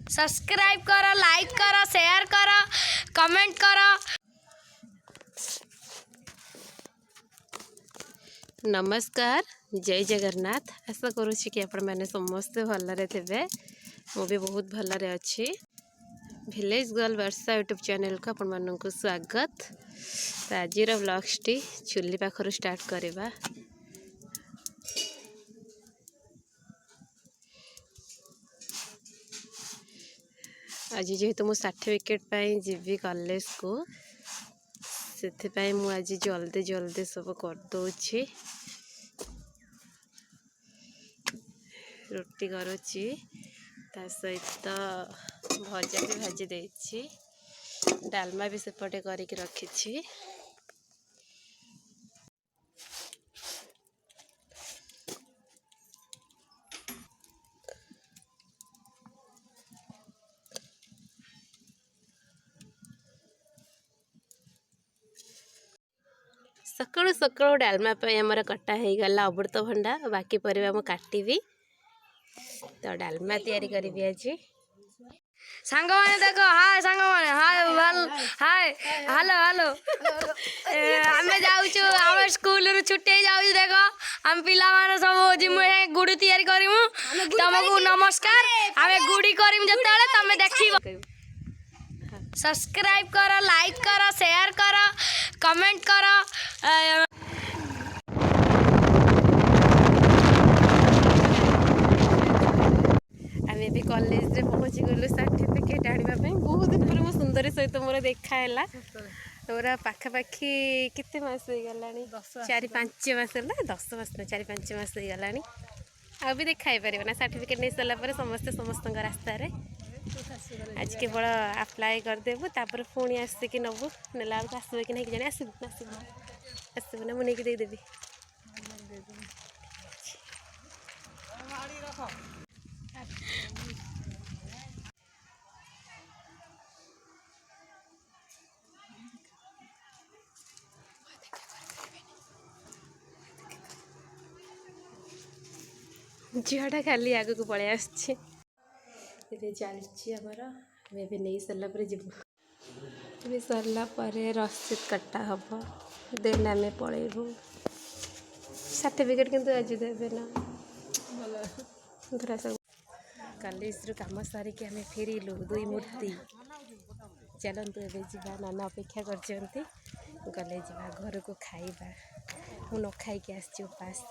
Subscribe करो, like करो, share करो, कमेंट करो। नमस्कार, जय जगन्नाथ। आशा करुँची कि आपण मैंने समस्ते भलरे थे। मु भी बहुत भलरे अच्छी। विलेज गर्ल वर्षा यूट्यूब चैनल को आपण मानक स्वागत। तो आज व्लॉग्स टी चुली पाखर स्टार्ट करवा। आज जेहेतु मु सर्टिफिकेट जीवी कॉलेज को से मु आज जल्दी जल्दी सब करदे। रोटी करुच्ची ता सहित भजा भी भाजी देछि, डालमा भी सेपटे करके रखी। सकाळु सकाळु डालमा आमर कटा हो गला अमृतभंडा। बाकी परिवा मु काटिबी तो डालमा तैयारी करी आज। सांग माने देखो, हाय सांग माने, हाय हाय हेलो हेलो। आमे जाउछु आम स्कूल रु छुट्टी जाउछु। देखो हम पिला माने सब जिमु गुडी तैयारी करिमु। तुमको नमस्कार। आमे गुडी करिम जतेले तमे देखिबो। सब्सक्राइब करो, लाइक करो, शेयर करो, कमेंट करो। आमे भी कॉलेज रे पहुंची गलु सर्टिफिकेट आनिबा पई। बहुत दिन पर मो सुंदरी सहित मोर देखाला। तोरा पाखापाखी केते मास हो गलानी? 4-5 मास होला। 10 मास ना 4-5 मास हो गलानी। आ भी देखाई परिबो ना सर्टिफिकेट नै सला पर समस्त रास्ता रे। आज केवल अप्लाई करदेबू, तापर पुणी आसिक नबू। नेला आसबे कि नहीं जाने। आसबू ना मुझे देदेवी। झीटा खाली आग को पलि आस चलती आमर। भी नहीं सरला जी सरला रसीद कटा हम। देन आम पलैबू। सर्टिफिकेट किंतु आज देवे ना धरा सब। कॉलेज रु काम सारिक आम फेरिलु 2 मूर्ति। चलतु ए जा नाना अपेक्षा कर गले जा घर को खाइबा। मु न खाई आसपास।